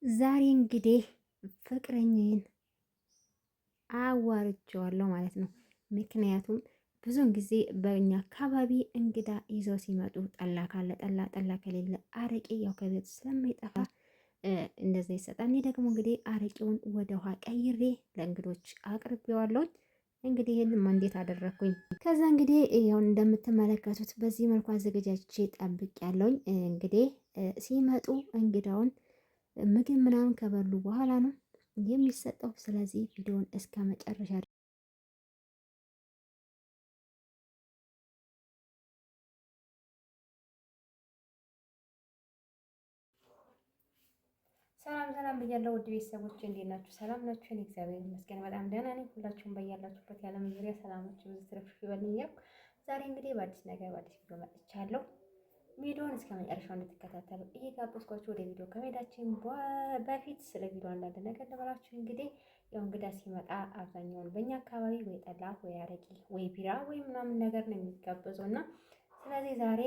ዛሬ እንግዲህ ፍቅረኛዬን አዋርቼዋለሁ ማለት ነው። ምክንያቱም ብዙውን ጊዜ በእኛ አካባቢ እንግዳ ይዘው ሲመጡ ጠላ ካለ ጠላ፣ ጠላ ከሌለ አረቄ ያው ከቤት ስለማይጠፋ እንደዛ ይሰጣል። እኔ ደግሞ እንግዲህ አረቄውን ወደ ውሃ ቀይሬ ለእንግዶች አቅርቤዋለሁኝ። እንግዲህ ይህንማ እንዴት አደረግኩኝ። ከዛ እንግዲህ ያው እንደምትመለከቱት በዚህ መልኩ አዘገጃጅቼ ጠብቅ ያለውኝ እንግዲህ ሲመጡ እንግዳውን ምግብ ምናምን ከበሉ በኋላ ነው የሚሰጠው። ስለዚህ ቪዲዮውን እስከ መጨረሻ ሰላም ሰላም ብያለሁ። ውድ ቤተሰቦች እንዴት ናችሁ? ሰላም ናችሁ? እኔ እግዚአብሔር ይመስገን በጣም ደህና ነኝ። ሁላችሁም በያላችሁበት የዓለም ዙሪያ ሰላማችሁ ብዙ ትርፍ ይበልኛል። ዛሬ እንግዲህ በአዲስ ነገር በአዲስ ቪዲዮ መጥቻለሁ። ቪዲዮውን እስከ መጨረሻው እንድትከታተሉ እየጋበዝኳችሁ ወደ ቪዲዮ ከመሄዳችን በፊት ስለ ቪዲዮ አንዳንድ ነገር ልበላችሁ። እንግዲህ ያው እንግዳ ሲመጣ አብዛኛውን በእኛ አካባቢ ወይ ጠላ ወይ አረቂ ወይ ቢራ ወይ ምናምን ነገር ነው የሚጋበዘው እና ስለዚህ ዛሬ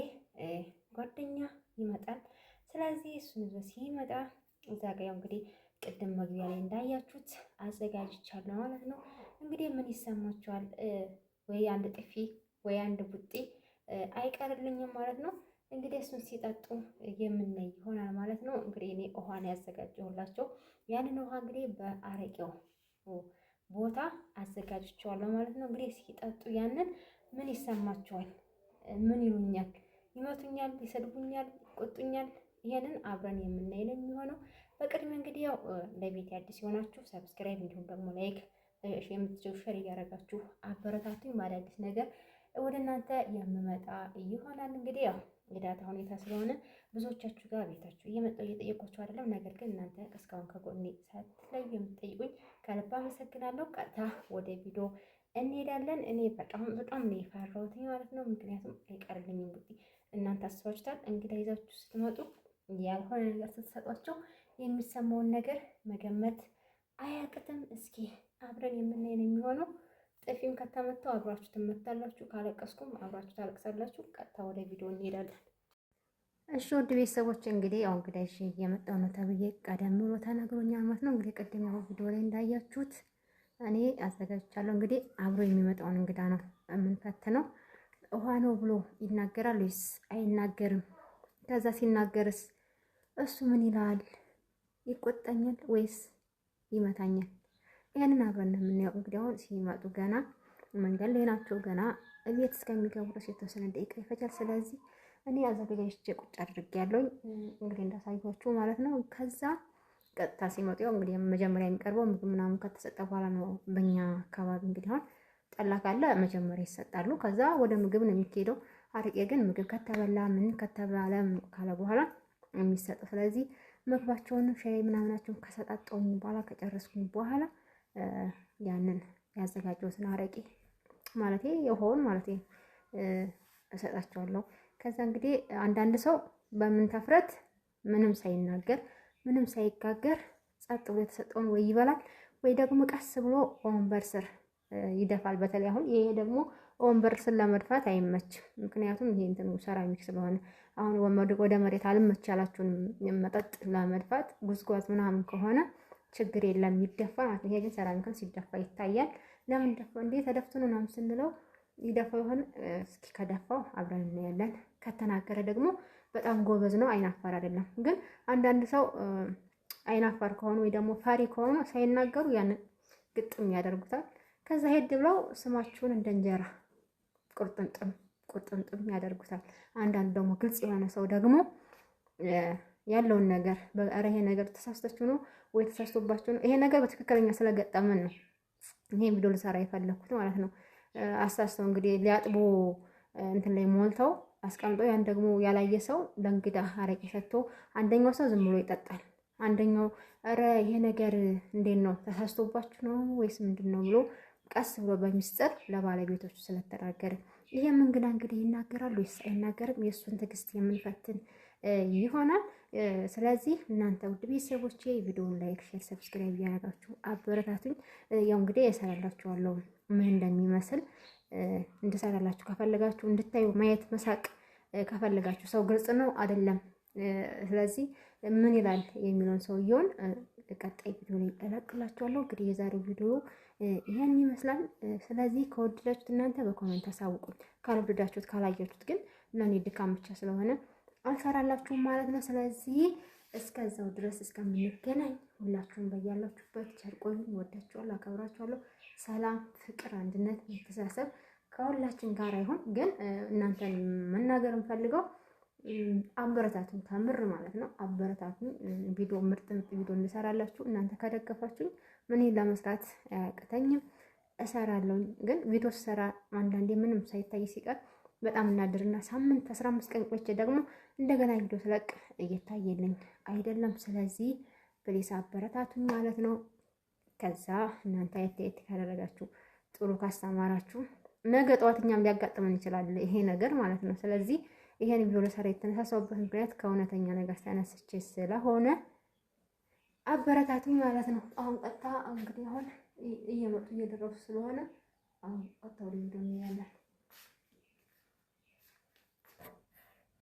ጓደኛ ይመጣል። ስለዚህ እሱን ይዞ ሲመጣ እዛ ጋ ያው እንግዲህ ቅድም መግቢያ ላይ እንዳያችሁት አዘጋጅቻለሁ ማለት ነው። እንግዲህ ምን ይሰማችኋል? ወይ አንድ ጥፊ ወይ አንድ ቡጤ አይቀርልኝም ማለት ነው። እንግዲህ እሱን ሲጠጡ የምናይ ይሆናል ማለት ነው። እንግዲህ እኔ ውሃን ያዘጋጀሁላቸው ያንን ውሃ እንግዲህ በአረቄው ቦታ አዘጋጅቼዋለሁ ማለት ነው። እንግዲህ ሲጠጡ ያንን ምን ይሰማቸዋል? ምን ይሉኛል? ይመቱኛል? ይሰድቡኛል? ይቆጡኛል? ይሄንን አብረን የምናይ ነው የሚሆነው። በቅድሚያ እንግዲህ ያው ለቤት አዲስ የሆናችሁ ሰብስክራይብ እንዲሁም ደግሞ ላይክ የምትችሉ ሸር እያደረጋችሁ አበረታቱኝ። በአዳዲስ ነገር ወደ እናንተ የምመጣ ይሆናል። እንግዲህ ያው የዳታ ሁኔታ ስለሆነ ብዙዎቻችሁ ጋር ቤታችሁ እየመጣሁ እየጠየኳችሁ አይደለም። ነገር ግን እናንተ እስካሁን ከጎኔ ሳትለዩ የምትጠይቁኝ ከልብ አመሰግናለሁ። ቀጥታ ወደ ቪዲዮ እንሄዳለን። እኔ በጣም ነው የፈራሁት ማለት ነው። ምክንያቱም አይቀርልኝም እንግዲህ እናንተ አስባችሁታል። እንግዳ ይዛችሁ ስትመጡ ያልሆነ ነገር ስትሰጧቸው የሚሰማውን ነገር መገመት አያቅትም። እስኪ አብረን የምናይ ነው የሚሆነው። ጥፊም ከተመታው አብራችሁ ትመታላችሁ፣ ካለቀስኩም አብራችሁ ታለቅሳላችሁ። ቀጥታ ወደ ቪዲዮ እንሄዳለን። እሺ ውድ ቤተሰቦች እንግዲህ ያው እንግዲህ እሺ እየመጣሁ ነው ተብዬ ቀደም ብሎ ተነግሮኛል ማለት ነው። እንግዲህ ቅድም ያው ቪዲዮ ላይ እንዳያችሁት እኔ አዘጋጅቻለሁ። እንግዲህ አብሮ የሚመጣውን እንግዳ ነው የምንፈትነው። ውሃ ነው ብሎ ይናገራል ወይስ አይናገርም? ከዛ ሲናገርስ እሱ ምን ይላል? ይቆጣኛል ወይስ ይመታኛል? ይሄንን አብረን ነው የምናየው። እንግዲህ አሁን ሲመጡ ገና መንገድ ላይ ናቸው። ገና እቤት እስከሚገቡ ድረስ የተወሰነ ደቂቃ ይፈጃል። ስለዚህ እኔ አዘጋጅቼ ቁጭ አድርጌያለሁ እንግዲህ እንዳሳያችሁ ማለት ነው። ከዛ ቀጥታ ሲመጡ ያው እንግዲህ መጀመሪያ የሚቀርበው ምግብ ምናምን ከተሰጠ በኋላ ነው። በእኛ አካባቢ እንግዲህ አሁን ጠላ ካለ መጀመሪያ ይሰጣሉ። ከዛ ወደ ምግብ ነው የሚሄደው። አረቄ ግን ምግብ ከተበላ ምን ከተባለ ካለ በኋላ የሚሰጠው። ስለዚህ ምግባቸውን ሻይ ምናምናቸውን ከሰጣጠውኝ በኋላ ከጨረስኩኝ በኋላ ያንን ያዘጋጀሁትን አረቄ ማለት የውሃውን ማለት እሰጣቸዋለሁ። ከዛ እንግዲህ አንዳንድ ሰው በምን ተፍረት ምንም ሳይናገር ምንም ሳይጋገር ጸጥ ብሎ የተሰጠውን ወይ ይበላል ወይ ደግሞ ቀስ ብሎ ወንበር ስር ይደፋል። በተለይ አሁን ይሄ ደግሞ ወንበር ስር ለመድፋት አይመችም። ምክንያቱም ይሄ እንትኑ ሰራሚክ ስለሆነ አሁን ወደ መሬት አልመች ያላችሁን መጠጥ ለመድፋት ጉዝጓዝ ምናምን ከሆነ ችግር የለም ይደፋ ማለት ነው። ይሄ ግን ሰራሚክን ሲደፋ ይታያል። ለምን ደፋ እንዴ ተደፍቶ ነው ምናምን ስንለው ይደፋው ይሆን? እስኪ ከደፋው አብረን እናያለን። ከተናገረ ደግሞ በጣም ጎበዝ ነው፣ አይናፋር አይደለም። ግን አንዳንድ ሰው አይናፋር ከሆኑ ወይ ደግሞ ፈሪ ከሆኑ ሳይናገሩ ያንን ግጥም ያደርጉታል። ከዛ ሄድ ብለው ስማችሁን እንደ እንጀራ ቁርጥምጥም ያደርጉታል። አንዳንድ ደግሞ ግልጽ የሆነ ሰው ደግሞ ያለውን ነገር በኧረ ይሄ ነገር ተሳስታችሁ ነው ወይ ተሳስቶባችሁ ነው፣ ይሄ ነገር በትክክለኛ ስለገጠመን ነው ይሄ ቪዲዮ ልሰራ የፈለኩት ማለት ነው። አሳስተው እንግዲህ ሊያጥቡ እንትን ላይ ሞልተው አስቀምጠው ያን ደግሞ ያላየ ሰው ለእንግዳ አረቄ ሰጥቶ አንደኛው ሰው ዝም ብሎ ይጠጣል። አንደኛው ኧረ ይሄ ነገር እንዴት ነው ተሳስቶባችሁ ነው ወይስ ምንድን ነው ብሎ ቀስ ብሎ በሚስጥር ለባለቤቶቹ ስለተናገረ ይሄም እንግዳ እንግዲህ ይናገራል ወይስ አይናገርም? የእሱን ትዕግስት የምንፈትን ይሆናል። ስለዚህ እናንተ ውድ ቤተሰቦቼ ቪዲዮውን ላይክ፣ ሼር፣ ሰብስክራይብ እያደረጋችሁ አበረታቱኝ። ያው እንግዲህ እሰራላችኋለሁ ምን እንደሚመስል እንድሰራላችሁ ከፈለጋችሁ እንድታዩ ማየት መሳቅ ከፈለጋችሁ ሰው ግልጽ ነው አይደለም። ስለዚህ ምን ይላል የሚለውን ሰውየውን ቀጣይ ቪዲዮ ላይ እለቅላችኋለሁ። እንግዲህ የዛሬው ቪዲዮ ይሄን ይመስላል። ስለዚህ ከወደዳችሁት እናንተ በኮሜንት አሳውቁኝ። ካልወደዳችሁት ካላያችሁት ግን ለኔ ድካም ብቻ ስለሆነ አልሰራላችሁም ማለት ነው። ስለዚህ እስከዛው ድረስ እስከምንገናኝ ሁላችሁም በያላችሁበት ቸር ቆዩኝ። ወዳችኋለሁ፣ አከብራችኋለሁ። ሰላም፣ ፍቅር፣ አንድነት፣ መተሳሰብ ከሁላችን ጋር ይሁን። ግን እናንተን መናገር እንፈልገው አበረታቱን፣ ከምር ማለት ነው። አበረታቱን። ቪዲዮ ምርጥ ቪዲዮ እንሰራላችሁ እናንተ ከደገፋችሁ ምን ለመስራት አያቅተኝም፣ እሰራለሁ። ግን ቪዲዮ ስሰራ አንዳንዴ ምንም ሳይታይ ሲቀር በጣም እናድርና ሳምንት 15 ቀን ቆይቼ ደግሞ እንደገና ቪዲዮ ስለቅ እየታየልኝ አይደለም። ስለዚህ ፕሊስ አበረታቱኝ ማለት ነው። ከዛ እናንተ አየት ካደረጋችሁ ጥሩ ካስተማራችሁ ነገ ጠዋት እኛም ሊያጋጥመን ይችላል ይሄ ነገር ማለት ነው። ስለዚህ ይሄን ቪዲዮ ለሰራ የተነሳሳውበት ምክንያት ከእውነተኛ ነገር ተነስቼ ስለሆነ አበረታቱኝ ማለት ነው። አሁን ቀጥታ እንግዲህ አሁን እየመጡ እየደረሱ ስለሆነ አሁን ቀጥታ ወደ ቪዲዮ እንሄዳለን።